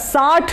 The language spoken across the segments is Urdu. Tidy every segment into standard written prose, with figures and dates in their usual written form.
60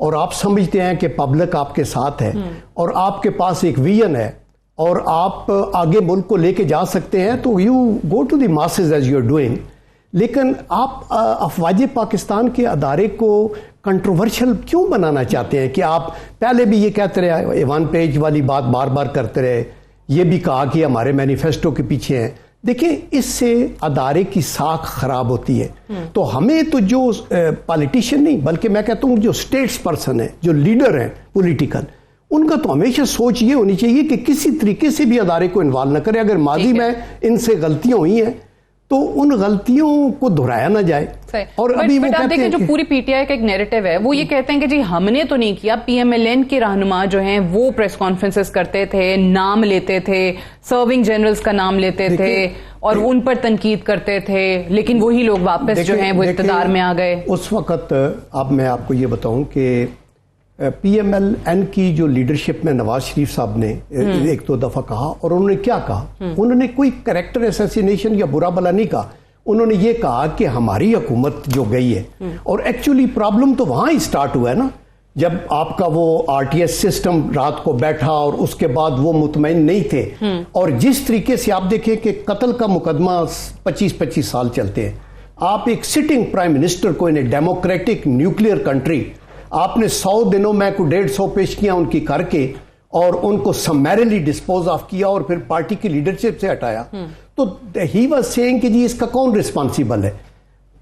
اور آپ سمجھتے ہیں کہ پبلک آپ کے ساتھ ہے اور آپ کے پاس ایک ویژن ہے اور آپ آگے ملک کو لے کے جا سکتے ہیں, تو you go to the masses as you are doing. لیکن آپ افواج پاکستان کے ادارے کو کنٹروورشل کیوں بنانا چاہتے ہیں کہ آپ پہلے بھی یہ کہتے رہے, 1 پیج والی بات بار بار کرتے رہے, یہ بھی کہا کہ ہمارے مینیفیسٹو کے پیچھے ہیں. دیکھیں اس سے ادارے کی ساکھ خراب ہوتی ہے. تو ہمیں تو جو پالیٹیشین نہیں بلکہ میں کہتا ہوں جو اسٹیٹس پرسن ہیں, جو لیڈر ہیں پولیٹیکل, ان کا تو ہمیشہ سوچ یہ ہونی چاہیے کہ کسی طریقے سے بھی ادارے کو انوالو نہ کرے. اگر ماضی میں ان سے غلطیاں ہوئی ہیں تو ان غلطیوں کو دہرایا نہ جائے. اور ابھی وہ کہتے ہیں جو پوری پی ٹی آئی کا ایک نیریٹو ہے وہ یہ کہتے ہیں کہ جی ہم نے تو نہیں کیا, پی ایم ایل این کے رہنما جو ہیں وہ پریس کانفرنسز کرتے تھے, نام لیتے تھے, سرونگ جنرلز کا نام لیتے تھے اور ان پر تنقید کرتے تھے, لیکن وہی لوگ واپس جو ہیں وہ اقتدار میں آ گئے. اس وقت اب میں آپ کو یہ بتاؤں کہ پی ایم ایل این کی جو لیڈرشپ میں نواز شریف صاحب نے 1-2 دفعہ کہا, اور انہوں نے کیا کہا, انہوں نے کوئی کریکٹر اسیسینیشن یا برا بلا نہیں کہا. انہوں نے یہ کہا کہ ہماری حکومت جو گئی ہے, اور ایکچولی پرابلم تو وہاں ہی سٹارٹ ہوا ہے نا, جب آپ کا وہ آر ٹی ایس سسٹم رات کو بیٹھا اور اس کے بعد وہ مطمئن نہیں تھے. اور جس طریقے سے آپ دیکھیں کہ قتل کا مقدمہ 25 سال چلتے ہیں, آپ ایک سٹنگ پرائم منسٹر کو ان اے ڈیموکریٹک نیوکلیئر کنٹری آپ نے 100 دنوں میں کو 150 پیشکیاں ان کی کر کے اور ان کو سمیرلی ڈسپوز آف کیا اور پھر پارٹی کی لیڈرشپ سے ہٹایا. تو ہی واز سیئنگ کہ جی اس کا کون رسپانسیبل ہے.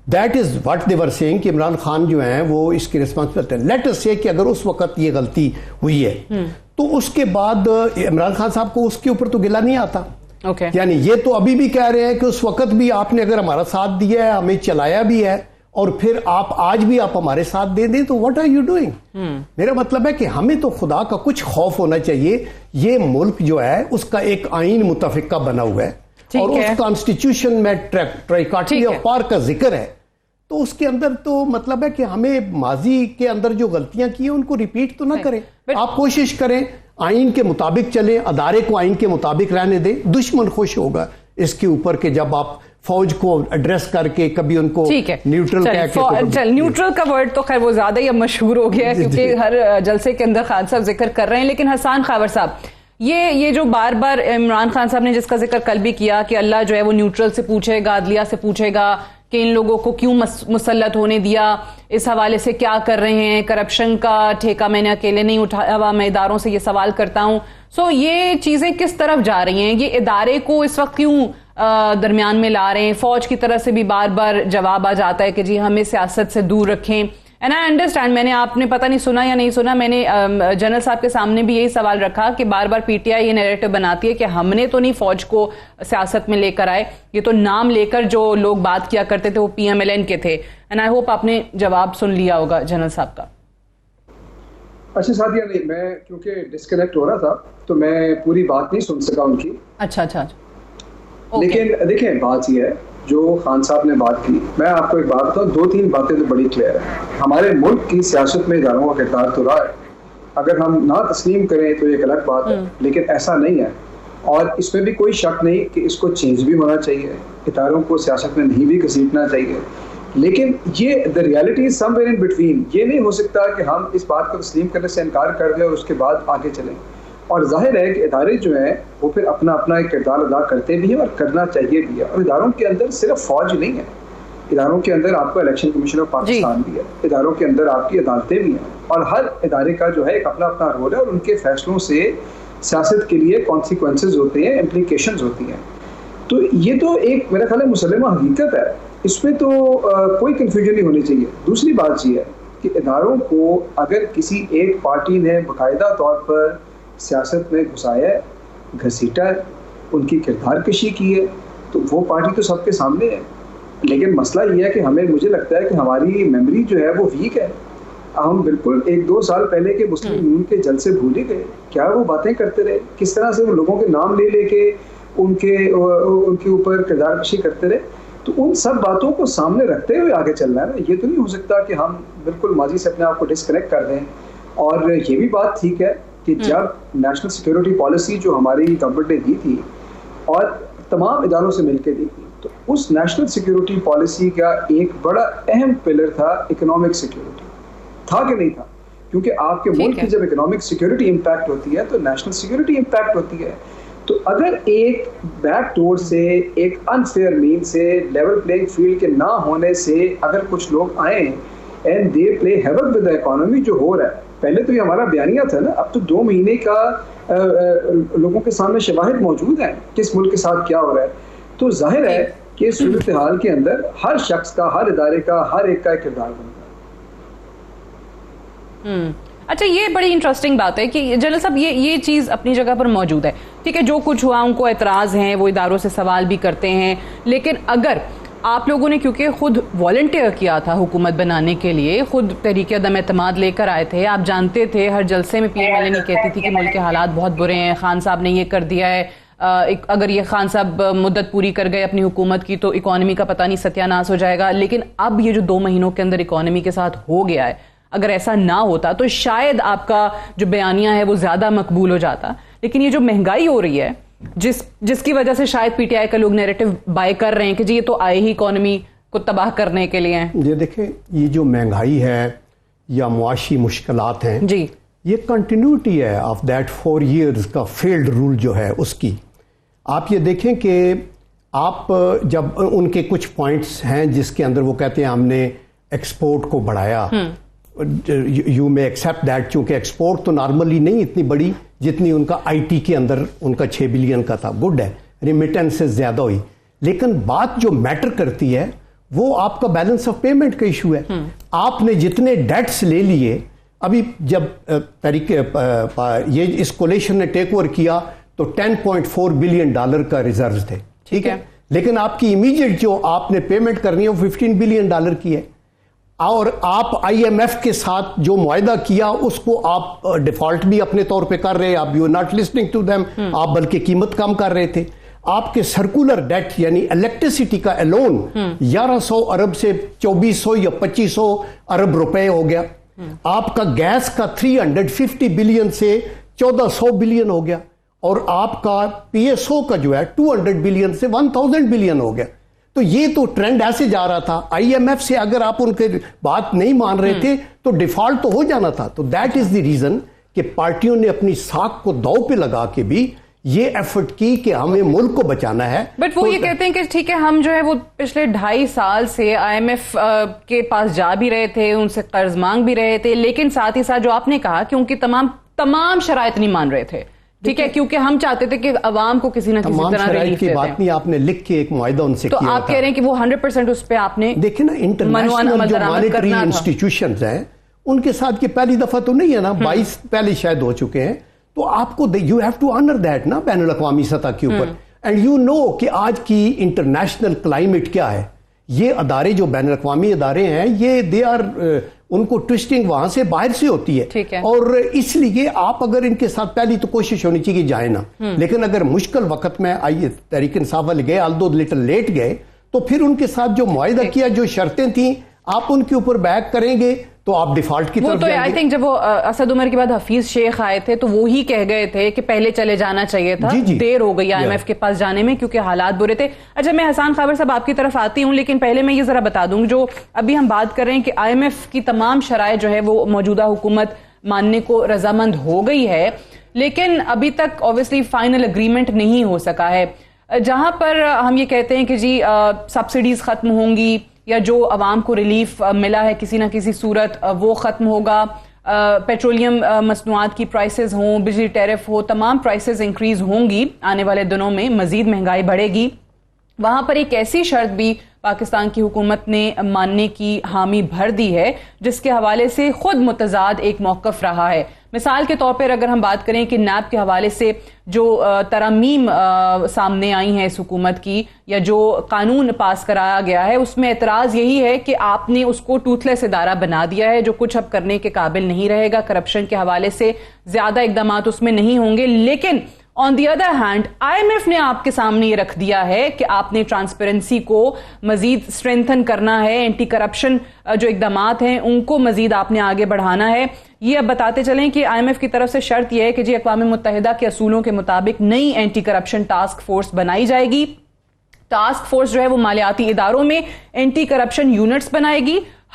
That is what they were saying کہ عمران خان جو ہیں وہ اس کی رسپانسبل ہے. لیٹ اس سے کہ اگر اس وقت یہ غلطی ہوئی ہے تو اس کے بعد عمران خان صاحب کو اس کے اوپر تو گلہ نہیں آتا. یعنی یہ تو ابھی بھی کہہ رہے ہیں کہ اس وقت بھی آپ نے اگر ہمارا ساتھ دیا ہے, ہمیں چلایا بھی ہے, اور پھر آپ آج بھی آپ ہمارے ساتھ دے دیں تو واٹ آر یو ڈوئنگ. میرا مطلب ہے کہ ہمیں تو خدا کا کچھ خوف ہونا چاہیے. یہ ملک جو ہے اس کا ایک آئین متفقہ بنا ہوا ہے اور اس کانسٹیٹیوشن میں ٹرائکاٹری آف پار کا ذکر ہے, تو اس کے اندر تو مطلب ہے کہ ہمیں ماضی کے اندر جو غلطیاں کی ہیں ان کو ریپیٹ تو نہ کریں. آپ کوشش کریں آئین کے مطابق چلیں, ادارے کو آئین کے مطابق رہنے دیں. دشمن خوش ہوگا اس کے اوپر کہ جب آپ فوج کو ایڈریس کر کے کبھی ان کو نیوٹرل کہہ کے. نیوٹرل کا ورڈ تو خیر وہ زیادہ ہی اب مشہور ہو گیا ہے کیونکہ ہر جلسے کے اندر خان صاحب ذکر کر رہے ہیں. لیکن حسان خاور صاحب, یہ جو بار بار عمران خان صاحب نے جس کا ذکر کل بھی کیا کہ اللہ جو ہے وہ نیوٹرل سے پوچھے گا, عدلیہ سے پوچھے گا کہ ان لوگوں کو کیوں مسلط ہونے دیا, اس حوالے سے کیا کر رہے ہیں, کرپشن کا ٹھیکہ میں نے اکیلے نہیں اٹھایا ہوا, میں اداروں سے یہ سوال کرتا ہوں. سو یہ چیزیں کس طرف جا رہی ہیں, یہ ادارے کو اس وقت کیوں درمیان میں لا رہے ہیں؟ فوج کی طرف سے بھی بار بار جواب آ جاتا ہے کہ جی ہمیں سیاست سے دور رکھیں. اینڈ آئی انڈرسٹینڈ, میں نے آپ نے پتہ نہیں سنا یا نہیں سنا, میں نے جنرل صاحب کے سامنے بھی یہی سوال رکھا کہ بار بار پی ٹی آئی یہ نیریٹو بناتی ہے کہ ہم نے تو نہیں فوج کو سیاست میں لے کر آئے, یہ تو نام لے کر جو لوگ بات کیا کرتے تھے وہ پی ایم ایل این کے تھے. اینڈ آئی ہوپ آپ نے جواب سن لیا ہوگا جنرل صاحب کا. اچھا ساتھیہ, نہیں میں کیونکہ ڈسکنیکٹ ہو رہا تھا تو میں پوری بات نہیں سن سکا ان کی. اچھا. لیکن دیکھیں بات یہ ہے جو خان صاحب نے بات کی, میں آپ کو ایک بات بتاؤں, 2-3 باتیں تو بڑی کلیئر ہیں. ہمارے ملک کی سیاست میں اداروں کا کردار تو رہا ہے, اگر ہم نہ تسلیم کریں تو ایک الگ بات ہے, لیکن ایسا نہیں ہے. اور اس میں بھی کوئی شک نہیں کہ اس کو چینج بھی ہونا چاہیے, اداروں کو سیاست میں نہیں بھی گھسیٹنا چاہیے. لیکن یہ the reality is some where in between. یہ نہیں ہو سکتا کہ ہم اس بات کو تسلیم کرنے سے انکار کر دیں اور اس کے بعد آگے چلیں. اور ظاہر ہے کہ ادارے جو ہیں وہ پھر اپنا ایک کردار ادا کرتے بھی ہیں اور کرنا چاہیے بھی ہے. اور اداروں کے اندر صرف فوج نہیں ہے, اداروں کے اندر آپ کو الیکشن کمیشن آف پاکستان بھی ہے, اداروں کے اندر آپ کی عدالتیں بھی ہیں, اور ہر ادارے کا جو ہے ایک اپنا رول ہے, اور ان کے فیصلوں سے سیاست کے لیے کانسیکوینسز ہوتے ہیں, امپلیکیشنز ہوتی ہیں. تو یہ تو ایک میرا خیال ہے مسلمہ حقیقت ہے, اس میں تو کوئی کنفیوژن نہیں ہونی چاہیے. دوسری بات یہ ہے کہ اداروں کو اگر کسی ایک پارٹی نے باقاعدہ طور پر سیاست میں گھسایا ہے, گھسیٹا ہے, ان کی کردار کشی کی ہے, تو وہ پارٹی تو سب کے سامنے ہے. لیکن مسئلہ یہ ہے کہ مجھے لگتا ہے کہ ہماری میموری جو ہے وہ ویک ہے. ہم بالکل 1-2 سال پہلے کے مسلم یونین کے جلسے بھول ہی گئے. کیا وہ باتیں کرتے رہے, کس طرح سے وہ لوگوں کے نام لے کے ان کے اوپر کردار کشی کرتے رہے. تو ان سب باتوں کو سامنے رکھتے ہوئے آگے چلنا ہے نا. یہ تو نہیں ہو سکتا کہ ہم بالکل ماضی سے اپنے آپ کو ڈسکنیکٹ کر دیں. اور یہ بھی بات ٹھیک ہے کہ جب نیشنل سیکیورٹی پالیسی جو ہماری گورنمنٹ نے دی تھی اور تمام اداروں سے مل کے دی تھی, تو اس نیشنل سیکیورٹی پالیسی کا ایک بڑا اہم پلر تھا اکنامک سیکیورٹی. تھا کہ نہیں تھا؟ کیونکہ آپ کے ملک کی جب اکنامک سیکورٹی امپیکٹ ہوتی ہے تو نیشنل سیکورٹی امپیکٹ ہوتی ہے. تو اگر ایک بیک ڈور سے, ایک انفیئر مین سے, لیول پلینگ فیلڈ کے نہ ہونے سے اگر کچھ لوگ آئیں and they play havoc with the economy, جو ہو رہا ہے, پہلے تو یہ ہمارا بیانیہ تھا نا, اب تو 2 مہینے کا لوگوں کے سامنے شواہد موجود ہیں کس ملک کے ساتھ کیا ہو رہا ہے. تو ظاہر ہے کہ صورتحال کے اندر ہر شخص کا, ہر ادارے کا, ہر ایک کا کردار بنتا ہے. اچھا, یہ بڑی انٹرسٹنگ بات ہے کہ جنرل صاحب یہ چیز اپنی جگہ پر موجود ہے, ٹھیک ہے, جو کچھ ہوا ان کو اعتراض ہیں, وہ اداروں سے سوال بھی کرتے ہیں, لیکن اگر آپ لوگوں نے کیونکہ خود والنٹیئر کیا تھا حکومت بنانے کے لیے, خود تحریک عدم اعتماد لے کر آئے تھے, آپ جانتے تھے ہر جلسے میں پی ایم ایل اے نہیں کہتی تھی کہ ملک کے حالات بہت برے ہیں, خان صاحب نے یہ کر دیا ہے, اگر یہ خان صاحب مدت پوری کر گئے اپنی حکومت کی تو اکانومی کا پتہ نہیں ستیہ ناس ہو جائے گا. لیکن اب یہ جو 2 مہینوں کے اندر اکانومی کے ساتھ ہو گیا ہے, اگر ایسا نہ ہوتا تو شاید آپ کا جو بیانیہ ہے وہ زیادہ مقبول ہو جاتا. لیکن یہ جو مہنگائی ہو رہی ہے جس کی وجہ سے شاید پی ٹی آئی کا لوگ نیریٹو بائی کر رہے ہیں کہ جی یہ تو آئے ہی اکانومی کو تباہ کرنے کے لیے ہیں. یہ دیکھیں, یہ جو مہنگائی ہے یا معاشی مشکلات ہیں, جی, یہ کنٹینیوٹی ہے آف دیٹ 4 years کا فیلڈ رول جو ہے اس کی. آپ یہ دیکھیں کہ آپ جب ان کے کچھ پوائنٹس ہیں جس کے اندر وہ کہتے ہیں ہم نے ایکسپورٹ کو بڑھایا, یو میں ایکسیپٹ دیٹ, چونکہ ایکسپورٹ تو نارملی نہیں اتنی بڑی جتنی ان کا آئی ٹی کے اندر ان کا 6 بلین کا تھا, گڈ ہے, ریمیٹنسز زیادہ ہوئی, لیکن بات جو میٹر کرتی ہے وہ آپ کا بیلنس آف پیمنٹ کا ایشو ہے. آپ نے جتنے ڈیٹس لے لیے, ابھی جب یہ اس کولیشن نے ٹیک اوور کیا تو $10.4 بلین کا ریزروز تھے, ٹھیک ہے, لیکن آپ کی امیڈیٹ جو آپ نے پیمنٹ کرنی ہے وہ $15 بلین کی ہے, اور آپ آئی ایم ایف کے ساتھ جو معاہدہ کیا اس کو آپ ڈیفالٹ بھی اپنے طور پہ کر رہے, آپ you not listening to them, آپ بلکہ قیمت کم کر رہے تھے. آپ کے سرکولر ڈیٹ یعنی الیکٹریسٹی کا الون 1100 ارب سے 2400 یا 2500 ارب روپے ہو گیا. آپ کا گیس کا 350 بلین سے 1400 بلین ہو گیا, اور آپ کا پی ایس او کا جو ہے 200 بلین سے 1000 بلین ہو گیا. تو یہ تو ٹرینڈ ایسے جا رہا تھا. آئی ایم ایف سے اگر آپ ان کے بات نہیں مان رہے تھے تو ڈیفالٹ تو ہو جانا تھا. تو دیٹ از دی ریزن کہ پارٹیوں نے اپنی ساکھ کو داؤ پہ لگا کے بھی یہ ایفرٹ کی کہ ہمیں ملک کو بچانا ہے. بٹ وہ یہ کہتے ہیں کہ ٹھیک ہے, ہم جو ہے وہ پچھلے 2.5 سال سے آئی ایم ایف کے پاس جا بھی رہے تھے, ان سے قرض مانگ بھی رہے تھے, لیکن ساتھ ہی ساتھ جو آپ نے کہا کہ ان کی تمام شرائط نہیں مان رہے تھے, ٹھیک ہے, کیونکہ ہم چاہتے تھے کہ عوام کو کسی نہ کسی طرح ریلیف کی بات نہیں, آپ نے لکھ کے ایک معاہدہ ان سے کیا, تو آپ کہہ رہے ہیں کہ وہ 100% اس پہ آپ نے دیکھیں نا, انٹرنیشنل جو مانیٹری انسٹیٹیوشنز ہیں ان کے ساتھ یہ پہلی دفعہ تو نہیں ہے نا, 22 پہلے شاید ہو چکے ہیں, تو آپ کو you have to honour that نا بین الاقوامی سطح کے اوپر. اینڈ یو نو کہ آج کی انٹرنیشنل کلائمیٹ کیا ہے. یہ ادارے جو بین الاقوامی ادارے ہیں یہ دے آر, ان کو ٹوسٹنگ وہاں سے باہر سے ہوتی ہے, اور اس لیے آپ اگر ان کے ساتھ پہلی تو کوشش ہونی چاہیے کہ جائیں نا, لیکن اگر مشکل وقت میں آئیے تحریک انصاف والے گئے, آلدو لٹل لیٹ گئے, تو پھر ان کے ساتھ جو معاہدہ کیا, جو شرطیں تھیں, آپ ان کے اوپر بیک کریں گے تو آپ ڈیفالٹ کی طرف جائیں گے. آئی تھنک جب وہ اسد عمر کے بعد حفیظ شیخ آئے تھے تو وہی کہہ گئے تھے کہ پہلے چلے جانا چاہیے تھا, دیر ہو گئی آئی ایم ایف کے پاس جانے میں کیونکہ حالات برے تھے. اچھا, میں حسان خابر صاحب آپ کی طرف آتی ہوں, لیکن پہلے میں یہ ذرا بتا دوں, جو ابھی ہم بات کر رہے ہیں کہ آئی ایم ایف کی تمام شرائط جو ہے وہ موجودہ حکومت ماننے کو رضامند ہو گئی ہے, لیکن ابھی تک اوبویسلی فائنل اگریمنٹ نہیں ہو سکا ہے, جہاں پر ہم یہ کہتے ہیں کہ جی سبسڈیز ختم ہوں گی یا جو عوام کو ریلیف ملا ہے کسی نہ کسی صورت وہ ختم ہوگا, پیٹرولیم مصنوعات کی پرائسز ہوں, بجلی ٹیرف ہو, تمام پرائسز انکریز ہوں گی, آنے والے دنوں میں مزید مہنگائی بڑھے گی. وہاں پر ایک ایسی شرط بھی پاکستان کی حکومت نے ماننے کی حامی بھر دی ہے جس کے حوالے سے خود متضاد ایک موقف رہا ہے. مثال کے طور پر اگر ہم بات کریں کہ نیب کے حوالے سے جو ترامیم سامنے آئی ہیں اس حکومت کی, یا جو قانون پاس کرایا گیا ہے, اس میں اعتراض یہی ہے کہ آپ نے اس کو ٹوتھ لیس ادارہ بنا دیا ہے جو کچھ اب کرنے کے قابل نہیں رہے گا, کرپشن کے حوالے سے زیادہ اقدامات اس میں نہیں ہوں گے. لیکن on the other hand I am F نے آپ کے سامنے یہ رکھ دیا ہے کہ آپ نے ٹرانسپیرنسی کو مزید اسٹرینتھن کرنا ہے, اینٹی کرپشن جو اقدامات ہیں ان کو مزید آپ نے آگے بڑھانا ہے. یہ اب بتاتے چلیں کہ آئی ایم ایف کی طرف سے شرط یہ ہے کہ جی اقوام متحدہ کے اصولوں کے مطابق نئی اینٹی کرپشن ٹاسک فورس بنائی جائے گی. ٹاسک فورس جو ہے وہ مالیاتی اداروں میں اینٹی کرپشن یونٹس بنائے گی,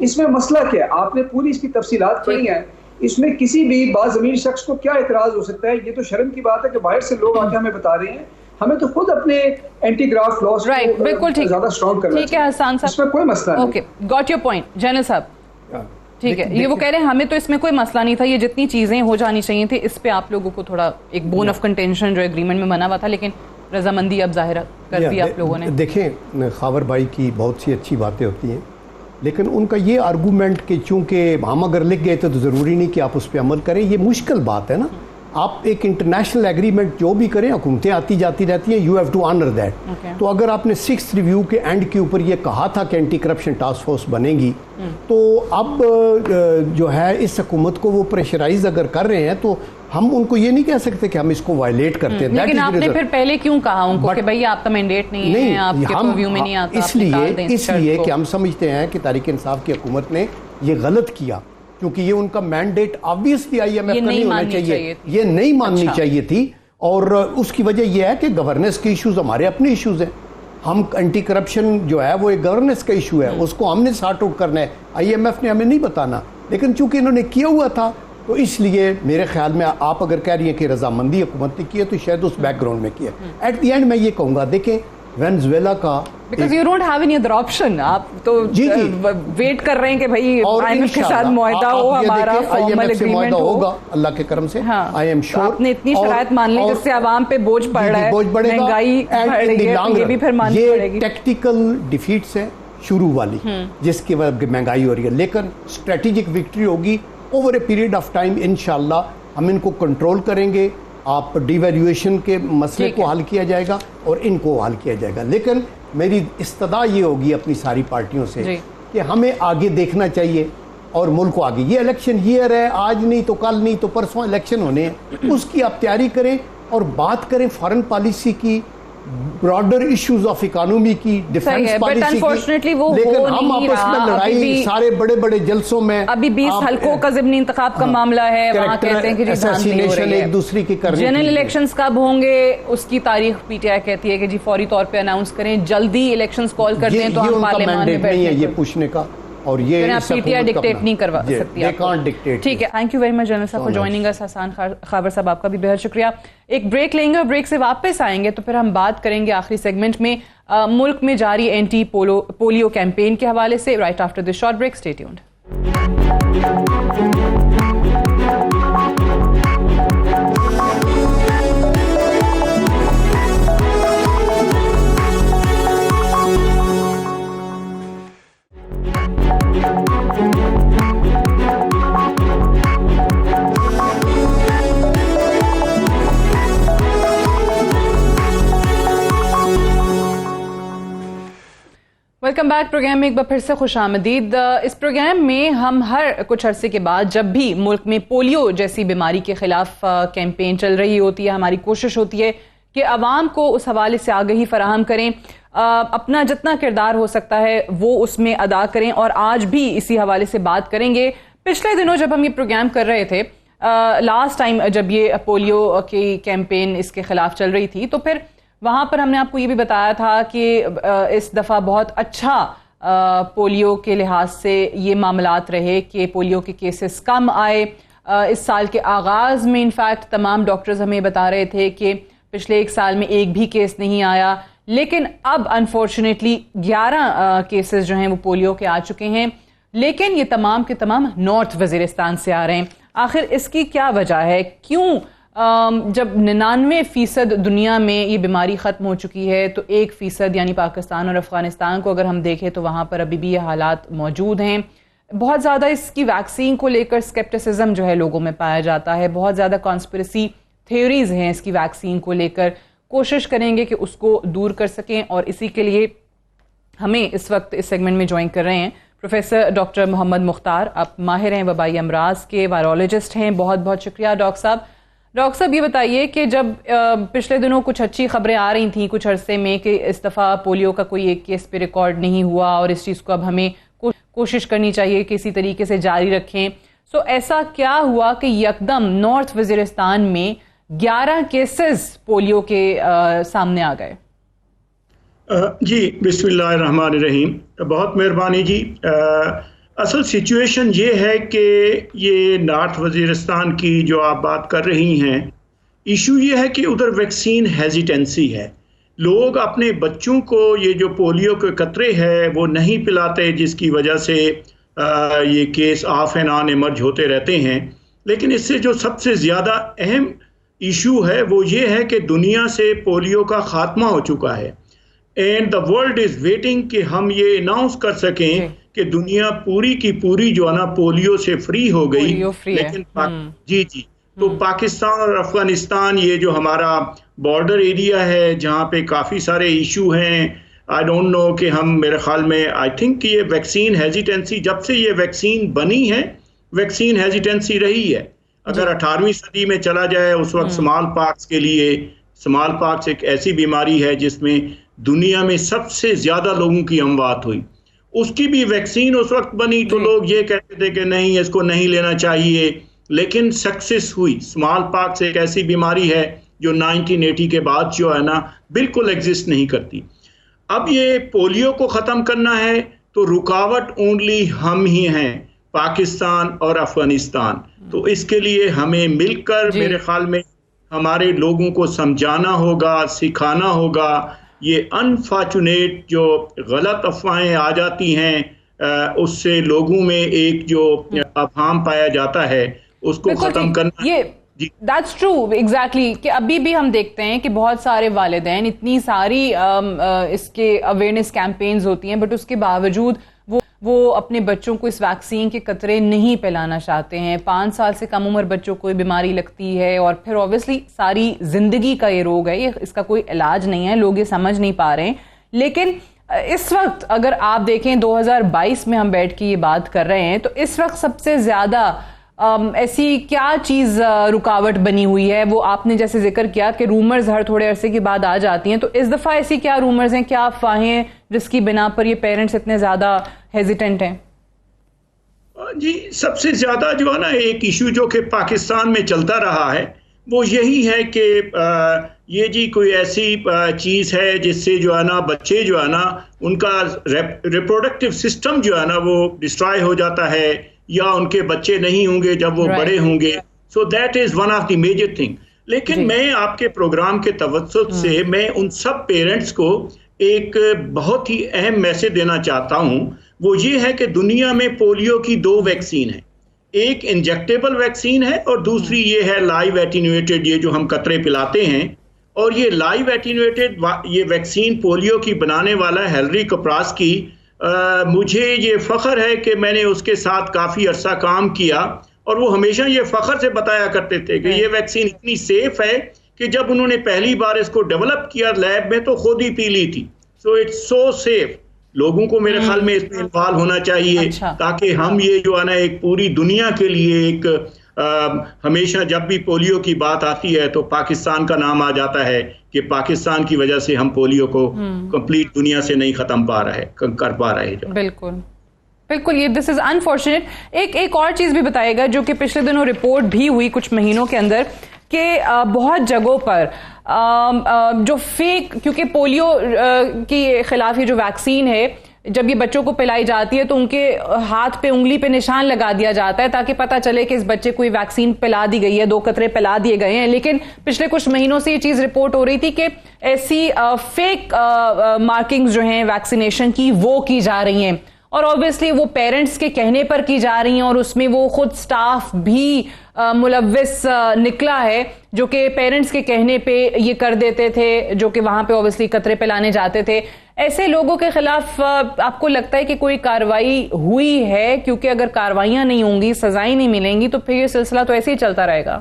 اس میں مسئلہ کیا ہے؟ آپ نے پوری اس کی تفصیلات پڑھی ہیں. اس میں کسی بھی باضمیر شخص کو کیا اعتراض ہو سکتا ہے؟ یہ تو شرم کی بات ہے کہ باہر سے لوگ آ کے ہمیں بتا رہے ہیں. ہمیں تو خود اپنے اینٹی گراف لاس کو زیادہ اسٹرانگ کرنا ٹھیک ہے حسان صاحب, اس میں کوئی مسئلہ نہیں. Okay, got your point general صاحب. ٹھیک ہے, یہ وہ کہہ رہے ہیں ہمیں تو اس میں کوئی مسئلہ نہیں تھا, یہ جتنی چیزیں ہو جانی چاہیے تھی اس پہ آپ لوگوں کو تھوڑا ایک بون آف کنٹینشن جو ایگریمنٹ میں بنا ہوا تھا, لیکن رضامندی اب ظاہر کر دی آپ لوگوں نے. دیکھیں خاور بھائی کی بہت سی اچھی باتیں ہوتی ہیں, لیکن ان کا یہ آرگومنٹ کہ چونکہ ہم اگر لکھ گئے تو ضروری نہیں کہ آپ اس پہ عمل کریں, یہ مشکل بات ہے نا. آپ ایک انٹرنیشنل ایگریمنٹ جو بھی کریں, حکومتیں آتی جاتی رہتی ہیں, you have to honour that. تو اگر آپ نے 6th ریویو کے اینڈ کے اوپر یہ کہا تھا کہ اینٹی کرپشن ٹاسک فورس بنے گی, تو اب جو ہے اس حکومت کو وہ پریشرائز اگر کر رہے ہیں تو ہم ان کو یہ نہیں کہہ سکتے کہ ہم اس کو وائلیٹ کرتے ہیں. لیکن آپ نے پھر پہلے کیوں کہا ان کو کہ بھائی آپ کا مینڈیٹ نہیں ہے, آپ کے پرویو میں نہیں آتا؟ اس لیے کہ ہم سمجھتے ہیں کہ تحریک انصاف کی حکومت نے یہ غلط کیا, کیونکہ یہ ان کا mandate obviously I M F کا نہیں ہونا چاہیے, یہ نہیں ماننی چاہیے تھی. اور اس کی وجہ یہ ہے کہ گورننس کے ایشوز ہمارے اپنے ایشوز ہیں. ہم اینٹی کرپشن جو ہے وہ ایک گورننس کا ایشو ہے, اس کو ہم نے سارٹ آؤٹ کرنا ہے, آئی ایم ایف نے ہمیں نہیں بتانا. لیکن چونکہ انہوں نے کیا ہوا تھا تو اس لیے میرے خیال میں آپ اگر کہہ رہی ہیں کہ رضامندی حکومت نے کی ہے تو شاید اس بیک گراؤنڈ میں کیا. ایٹ دی اینڈ میں یہ کہوں گا, دیکھیں وینزویلا کا because you don't have any other option, آپ تو ویٹ کر رہے ہیں کہ بھائی IMF کے ساتھ معاہدہ ہو, ہمارا فارمل ایگریمنٹ ہوگا اللہ کے کرم سے. I am sure آپ نے اتنی شرائط مان لی جس سے عوام پہ بوجھ پڑ رہا ہے, مہنگائی بڑھ رہی ہے, یہ بھی پھر ماننی پڑے گی. یہ ٹیکٹیکل ڈیفیٹس ہے شروع والی جس کی وجہ سے مہنگائی ہو رہی ہے, لیکن اسٹریٹجک وکٹری ہوگی over a period of time. انشاءاللہ ہم ان کو کنٹرول کریں گے, آپ ڈی ویلیویشن کے مسئلے کو حل کیا جائے گا اور ان کو حل کیا جائے گا. لیکن میری استدعا یہ ہوگی اپنی ساری پارٹیوں سے کہ ہمیں آگے دیکھنا چاہیے اور ملک کو آگے. یہ الیکشن ایئر ہے, آج نہیں تو کل نہیں تو پرسوں الیکشن ہونے ہیں, اس کی آپ تیاری کریں اور بات کریں فارن پالیسی کی, براڈر ایشوز آف اکانومی کی, ڈیفنس پالیسی کی. لیکن ہم آپس میں لڑائی سارے بڑے بڑے جلسوں میں, ابھی 20 حلقوں کا ضمنی انتخاب کا معاملہ ہے, وہاں کہتے ہیں کہ جی اسیسینیشن ایک دوسرے کی کرنے. جنرل الیکشنز کب ہوں گے اس کی تاریخ پی ٹی آئی کہتی ہے کہ جی فوری طور پہ اناؤنس کریں, جلدی الیکشنز کال کر دیں تو ہم پارلیمان میں نہیں ہے یہ پوچھنے کا, اور یہ پی ٹی آئی ڈکٹیٹ نہیں کروا سکتی. ٹھیک ہے, thank you very much general صاحب فار جوائننگ اس. حسان خاور صاحب آپ کا بھی بہت شکریہ. ایک بریک لیں گے اور بریک سے واپس آئیں گے تو پھر ہم بات کریں گے آخری سیگمنٹ میں ملک میں جاری اینٹی پولیو کیمپین کے حوالے سے. Right after this short break, stay tuned. Welcome back. Programme میں ایک بار پھر سے خوش آمدید. اس پروگرام میں ہم ہر کچھ عرصے کے بعد جب بھی ملک میں پولیو جیسی بیماری کے خلاف کیمپین چل رہی ہوتی ہے, ہماری کوشش ہوتی ہے کہ عوام کو اس حوالے سے آگہی فراہم کریں, اپنا جتنا کردار ہو سکتا ہے وہ اس میں ادا کریں, اور آج بھی اسی حوالے سے بات کریں گے. پچھلے دنوں جب ہم یہ پروگرام کر رہے تھے, لاسٹ ٹائم جب یہ پولیو کی کیمپین اس کے خلاف چل رہی تھی, تو پھر وہاں پر ہم نے آپ کو یہ بھی بتایا تھا کہ اس دفعہ بہت اچھا پولیو کے لحاظ سے یہ معاملات رہے کہ پولیو کے کیسز کم آئے. اس سال کے آغاز میں انفیکٹ تمام ڈاکٹرز ہمیں بتا رہے تھے کہ پچھلے ایک سال میں ایک بھی کیس نہیں آیا, لیکن اب انفارچونیٹلی 11 کیسز جو ہیں وہ پولیو کے آ چکے ہیں, لیکن یہ تمام کے تمام نارتھ وزیرستان سے آ رہے ہیں. آخر اس کی کیا وجہ ہے؟ کیوں جب 99% دنیا میں یہ بیماری ختم ہو چکی ہے تو 1% یعنی پاکستان اور افغانستان کو اگر ہم دیکھیں تو وہاں پر ابھی بھی یہ حالات موجود ہیں. بہت زیادہ اس کی ویکسین کو لے کر سکیپٹسزم جو ہے لوگوں میں پایا جاتا ہے, بہت زیادہ کانسپریسی تھیوریز ہیں اس کی ویکسین کو لے کر. کوشش کریں گے کہ اس کو دور کر سکیں, اور اسی کے لیے ہمیں اس وقت اس سیگمنٹ میں جوائن کر رہے ہیں پروفیسر ڈاکٹر محمد مختار. آپ ماہر ہیں وبائی امراض کے, وائرولوجسٹ ہیں. بہت بہت شکریہ ڈاکٹر صاحب. ڈاکٹر صاحب یہ بتائیے کہ جب پچھلے دنوں کچھ اچھی خبریں آ رہی تھیں کچھ عرصے میں کہ اس دفعہ پولیو کا کوئی ایک کیس پہ ریکارڈ نہیں ہوا اور اس چیز کو اب ہمیں کوشش کرنی چاہیے کہ اسی طریقے سے جاری رکھیں, سو ایسا کیا ہوا کہ یکدم نارتھ وزیرستان میں 11 کیسز پولیو کے سامنے آ گئے؟ جی بسم اللہ الرحمن الرحیم. بہت مہربانی جی. اصل سچویشن یہ ہے کہ یہ نارتھ وزیرستان کی جو آپ بات کر رہی ہیں، ایشو یہ ہے کہ ادھر ویکسین ہیزیٹنسی ہے. لوگ اپنے بچوں کو یہ جو پولیو کے قطرے ہے وہ نہیں پلاتے، جس کی وجہ سے یہ case of and on emerge ہوتے رہتے ہیں. لیکن اس سے جو سب سے زیادہ اہم ایشو ہے وہ یہ ہے کہ دنیا سے پولیو کا خاتمہ ہو چکا ہے. And the world is waiting کہ ہم یہ اناؤنس کر سکیں کہ دنیا پوری کی پوری جو ہے نا پولیو سے فری ہو گئی. لیکن جی تو پاکستان اور افغانستان یہ جو ہمارا بارڈر ایریا ہے جہاں پہ کافی سارے ایشو ہیں، آئی ڈونٹ نو کہ ہم میرے خیال میں آئی تھنک کہ یہ ویکسین ہیزیٹنسی جب سے یہ ویکسین بنی ہے ویکسین ہیزیٹنسی رہی ہے. اگر 18ویں صدی میں چلا جائے اس وقت اسمال پاکس کے لیے، اسمال پاکس ایک ایسی بیماری ہے جس میں دنیا میں سب سے زیادہ لوگوں کی اموات ہوئی، اس کی بھی ویکسین اس وقت بنی تو لوگ یہ کہتے تھے کہ نہیں اس کو نہیں لینا چاہیے، لیکن سکسیس ہوئی. اسمال پاکس ایک ایسی بیماری ہے جو 1980 کے بعد جو ہے نا بالکل ایگزسٹ نہیں کرتی. اب یہ پولیو کو ختم کرنا ہے تو رکاوٹ اونلی ہم ہی ہیں، پاکستان اور افغانستان. تو اس کے لیے ہمیں مل کر میرے خیال میں ہمارے لوگوں کو سمجھانا ہوگا، سکھانا ہوگا. یہ انفارچونیٹ جو غلط افواہیں آ جاتی ہیں اس سے لوگوں میں ایک جو ابہام پایا جاتا ہے اس کو ختم کرنا. That's true, exactly. کہ ابھی بھی ہم دیکھتے ہیں کہ بہت سارے والدین، اتنی ساری اس کے اویئرنیس کیمپینز ہوتی ہیں بٹ اس کے باوجود وہ اپنے بچوں کو اس ویکسین کے قطرے نہیں پلانا چاہتے ہیں. 5 سال سے کم عمر بچوں کو بیماری لگتی ہے اور پھر اوبویسلی ساری زندگی کا یہ روگ ہے، اس کا کوئی علاج نہیں ہے، لوگ یہ سمجھ نہیں پا رہے ہیں. لیکن اس وقت اگر آپ دیکھیں 2022 میں ہم بیٹھ کے یہ بات کر رہے ہیں تو اس وقت سب سے زیادہ ایسی کیا چیز رکاوٹ بنی ہوئی ہے؟ وہ آپ نے جیسے ذکر کیا کہ رومرز ہر تھوڑے عرصے کے بعد آ جاتی ہیں، تو اس دفعہ ایسی کیا رومرز ہیں، کیا افواہیں جس کی بنا پر یہ پیرنٹس اتنے زیادہ ہیزیٹنٹ ہیں؟ جی سب سے زیادہ جو ہے نا ایک ایشو جو کہ پاکستان میں چلتا رہا ہے وہ یہی ہے کہ یہ جی کوئی ایسی چیز ہے جس سے جو ہے نا بچے جو ہے نا ان کا ریپروڈکٹیو سسٹم جو ہے نا وہ ڈسٹرائے ہو جاتا ہے، یا ان کے بچے نہیں ہوں گے جب وہ بڑے ہوں گے. So that is one of the major thing. لیکن میں آپ کے پروگرام کے توسط سے میں ان سب پیرنٹس کو ایک بہت ہی اہم میسج دینا چاہتا ہوں. وہ یہ ہے کہ دنیا میں پولیو کی 2 ویکسین ہیں، ایک انجیکٹیبل ویکسین ہے اور دوسری یہ ہے لائیو ایٹینویٹڈ، یہ جو ہم قطرے پلاتے ہیں. اور یہ لائیو ایٹینویٹڈ یہ ویکسین پولیو کی بنانے والا ہیلری کپراس کی، مجھے یہ فخر ہے کہ میں نے اس کے ساتھ کافی عرصہ کام کیا اور وہ ہمیشہ یہ فخر سے بتایا کرتے تھے کہ یہ ویکسین اتنی سیف ہے کہ جب انہوں نے پہلی بار اس کو ڈیولپ کیا لیب میں تو خود ہی پی لی تھی. So it's so safe. لوگوں کو میرے خیال میں اس میں انوالو ہونا چاہیے تاکہ ہم یہ جو ہے نا ایک پوری دنیا کے لیے ایک ہمیشہ جب بھی پولیو کی بات آتی ہے تو پاکستان کا نام آ جاتا ہے کہ پاکستان کی وجہ سے ہم پولیو کو کمپلیٹ دنیا سے نہیں ختم کر پا رہے. بالکل یہ دس از انفارچونیٹ. ایک اور چیز بھی بتائے گا جو کہ پچھلے دنوں رپورٹ بھی ہوئی کچھ مہینوں کے اندر کہ بہت جگہوں پر جو فیک، کیونکہ پولیو کے خلاف یہ جو ویکسین ہے جب یہ بچوں کو پلائی جاتی ہے تو ان کے ہاتھ پہ انگلی پہ نشان لگا دیا جاتا ہے تاکہ پتہ چلے کہ اس بچے کو ویکسین پلا دی گئی ہے، 2 قطرے پلا دیے گئے ہیں. لیکن پچھلے کچھ مہینوں سے یہ چیز رپورٹ ہو رہی تھی کہ ایسی فیک مارکنگز جو ہیں ویکسینیشن کی وہ کی جا رہی ہیں اور obviously وہ پیرنٹس کے کہنے پر کی جا رہی ہیں اور اس میں وہ خود سٹاف بھی ملوث نکلا ہے جو کہ پیرنٹس کے کہنے پہ یہ کر دیتے تھے، جو کہ وہاں پہ obviously قطرے پلانے جاتے تھے. ایسے لوگوں کے خلاف آپ کو لگتا ہے کہ کوئی کارروائی ہوئی ہے؟ کیونکہ اگر کارروائیاں نہیں ہوں گی، سزائیں نہیں ملیں گی تو پھر یہ سلسلہ تو ایسے ہی چلتا رہے گا.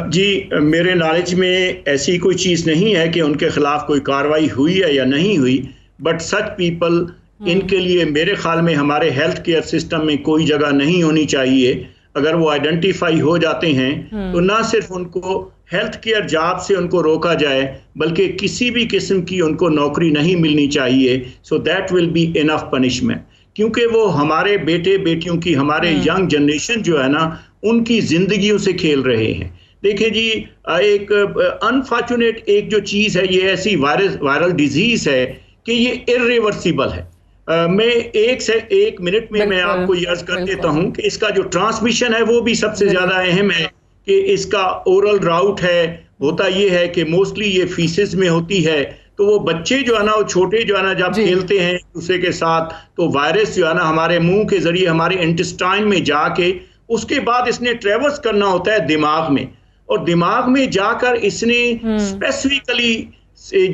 جی میرے نالج میں ایسی کوئی چیز نہیں ہے کہ ان کے خلاف کوئی کارروائی ہوئی ہے یا نہیں ہوئی، بٹ سچ پیپل ان کے لیے میرے خیال میں ہمارے ہیلتھ کیئر سسٹم میں کوئی جگہ نہیں ہونی چاہیے. اگر وہ آئیڈینٹیفائی ہو جاتے ہیں تو نہ صرف ان کو ہیلتھ کیئر جاب سے ان کو روکا جائے بلکہ کسی بھی قسم کی ان کو نوکری نہیں ملنی چاہیے. So that will be enough punishment, کیونکہ وہ ہمارے بیٹے بیٹیوں کی، ہمارے ینگ جنریشن جو ہے نا ان کی زندگیوں سے کھیل رہے ہیں. دیکھیں جی ایک انفارچونیٹ ایک جو چیز ہے، یہ ایسی وائرل ڈیزیز ہے کہ یہ irreversible ہے. میں ایک سے ایک منٹ میں میں آپ کو یہ عرض کر دیتا ہوں کہ اس کا جو ٹرانسمیشن ہے وہ بھی سب سے زیادہ اہم ہے کہ اس کا اورل راؤٹ ہے. ہوتا یہ ہے کہ موسٹلی یہ فیسز میں ہوتی ہے, تو وہ بچے جو ہے نا, وہ چھوٹے جو ہے نا, جب کھیلتے ہیں ایک دوسرے کے ساتھ تو وائرس جو ہے نا ہمارے منہ کے ذریعے ہمارے انٹسٹائن میں جا کے اس کے بعد اس نے ٹریورس کرنا ہوتا ہے دماغ میں, اور دماغ میں جا کر اس نے اسپیسیفکلی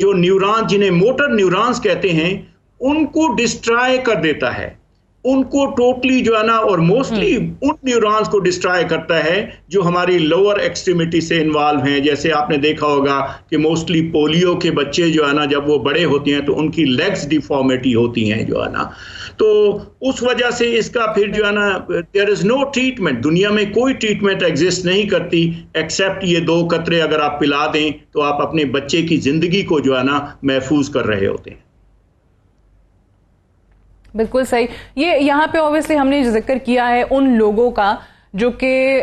جو نیوران جنہیں موٹر نیورانز کہتے ہیں ان کو ڈسٹرائے کر دیتا ہے, ان کو ٹوٹلی جو ہے نا, اور موسٹلی ان نیورانز کو ڈسٹرائے کرتا ہے جو ہماری لوور ایکسٹریمٹی سے انوالو ہیں. جیسے آپ نے دیکھا ہوگا کہ موسٹلی پولیو کے بچے جو ہے نا جب وہ بڑے ہوتے ہیں تو ان کی لیگز ڈیفارمیٹی ہوتی ہیں جو ہے نا, تو اس وجہ سے اس کا پھر جو ہے نا دیر از نو ٹریٹمنٹ, دنیا میں کوئی ٹریٹمنٹ ایگزسٹ نہیں کرتی ایکسیپٹ یہ 2 قطرے اگر آپ پلا دیں تو آپ اپنے بچے کی زندگی کو جو ہے نا محفوظ کر رہے ہوتے ہیں. بالکل صحیح. یہ یہاں پہ اوبویسلی ہم نے ذکر کیا ہے ان لوگوں کا جو کہ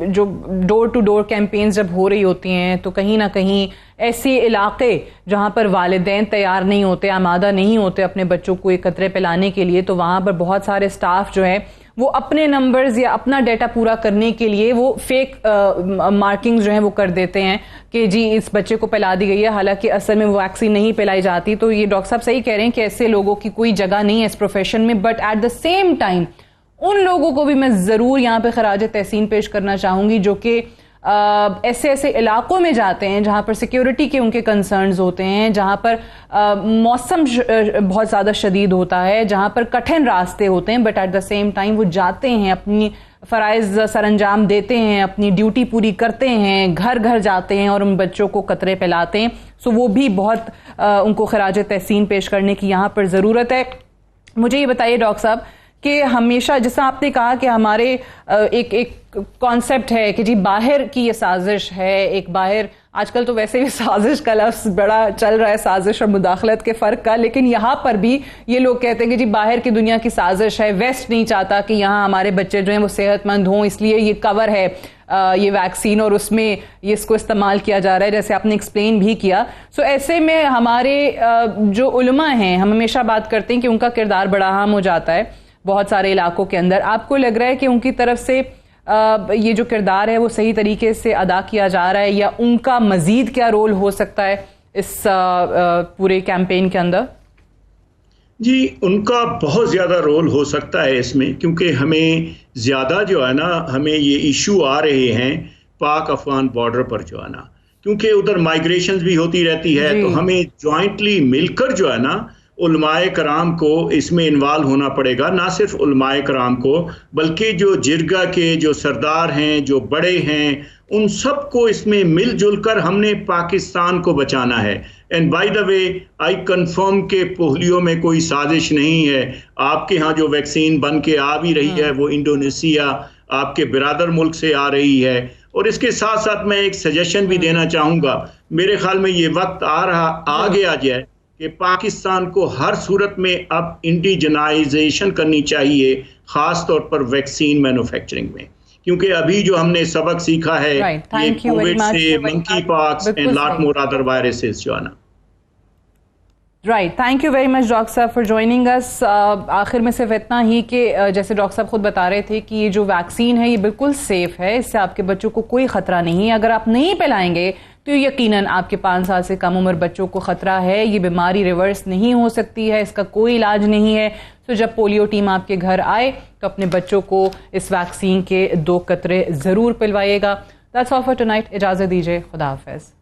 جو ڈور ٹو ڈور کیمپینز جب ہو رہی ہوتی ہیں تو کہیں نہ کہیں ایسے علاقے جہاں پر والدین تیار نہیں ہوتے, آمادہ نہیں ہوتے اپنے بچوں کو ایک قطرے پلانے کے لیے, تو وہاں پر بہت سارے سٹاف جو ہے وہ اپنے نمبرز یا اپنا ڈیٹا پورا کرنے کے لیے وہ فیک مارکنگز جو ہیں وہ کر دیتے ہیں کہ جی اس بچے کو پلا دی گئی ہے, حالانکہ اصل میں وہ ویکسین نہیں پلائی جاتی. تو یہ ڈاکٹر صاحب صحیح کہہ رہے ہیں کہ ایسے لوگوں کی کوئی جگہ نہیں ہے اس پروفیشن میں, but at the same time ان لوگوں کو بھی میں ضرور یہاں پہ خراج تحسین پیش کرنا چاہوں گی جو کہ ایسے ایسے علاقوں میں جاتے ہیں جہاں پر سیکیورٹی کے ان کے کنسرنز ہوتے ہیں, جہاں پر موسم بہت زیادہ شدید ہوتا ہے, جہاں پر کٹھن راستے ہوتے ہیں, but at the same time وہ جاتے ہیں, اپنی فرائض سر انجام دیتے ہیں, اپنی ڈیوٹی پوری کرتے ہیں, گھر گھر جاتے ہیں اور ان بچوں کو قطرے پلاتے ہیں. سو وہ بھی بہت ان کو خراج تحسین پیش کرنے کی یہاں پر ضرورت ہے. مجھے یہ بتائیے ڈاکٹر صاحب کہ ہمیشہ جیسا آپ نے کہا کہ ہمارے ایک کانسیپٹ ہے کہ جی باہر کی یہ سازش ہے, ایک باہر آج کل تو ویسے بھی سازش کا لفظ بڑا چل رہا ہے, سازش اور مداخلت کے فرق کا, لیکن یہاں پر بھی یہ لوگ کہتے ہیں کہ جی باہر کی دنیا کی سازش ہے, ویسٹ نہیں چاہتا کہ یہاں ہمارے بچے جو ہیں وہ صحت مند ہوں, اس لیے یہ کور ہے یہ ویکسین اور اس میں یہ اس کو استعمال کیا جا رہا ہے, جیسے آپ نے ایکسپلین بھی کیا. سو ایسے میں ہمارے جو علماء ہیں ہم ہمیشہ بات کرتے ہیں کہ ان کا کردار بڑا اہم ہو جاتا ہے بہت سارے علاقوں کے اندر. آپ کو لگ رہا ہے کہ ان کی طرف سے یہ جو کردار ہے وہ صحیح طریقے سے ادا کیا جا رہا ہے, یا ان کا مزید کیا رول ہو سکتا ہے اس پورے کیمپین کے اندر؟ جی ان کا بہت زیادہ رول ہو سکتا ہے اس میں, کیونکہ ہمیں زیادہ جو ہے نا ہمیں یہ ایشو آ رہے ہیں پاک افغان بارڈر پر جو ہے نا, کیونکہ ادھر مائگریشنز بھی ہوتی رہتی ہے, تو ہمیں جوائنٹلی مل کر جو ہے نا علماء کرام کو اس میں انوالو ہونا پڑے گا. نہ صرف علماء کرام کو بلکہ جو جرگہ کے جو سردار ہیں, جو بڑے ہیں, ان سب کو اس میں مل جل کر ہم نے پاکستان کو بچانا ہے. And by the way I confirm کہ پولیو میں کوئی سازش نہیں ہے. آپ کے ہاں جو ویکسین بن کے آ بھی رہی ہے وہ انڈونیشیا آپ کے برادر ملک سے آ رہی ہے. اور اس کے ساتھ ساتھ میں ایک سجیشن بھی دینا چاہوں گا, میرے خیال میں یہ وقت آ گیا جائے کہ پاکستان کو ہر صورت میں اب انڈیجنائزیشن کرنی چاہیے, خاص طور پر ویکسین مینوفیکچرنگ میں, کیونکہ ابھی جو ہم نے سبق سیکھا ہے یہ کووڈ سے monkeypox and lot more other viruses جو ہے نا. Right, thank you very much doctor صاحب فار جوائننگ اس. آخر میں صرف اتنا ہی کہ جیسے ڈاکٹر صاحب خود بتا رہے تھے کہ یہ جو ویکسین ہے یہ بالکل سیف ہے, اس سے آپ کے بچوں کو کوئی خطرہ نہیں ہے. اگر آپ نہیں پلائیں گے تو یقیناً آپ کے 5 سال سے کم عمر بچوں کو خطرہ ہے. یہ بیماری ریورس نہیں ہو سکتی ہے, اس کا کوئی علاج نہیں ہے. تو جب پولیو ٹیم آپ کے گھر آئے تو اپنے بچوں کو اس ویکسین کے 2 قطرے ضرور پلوائیے گا. That's all for tonight. اجازت دیجیے, خدا حافظ.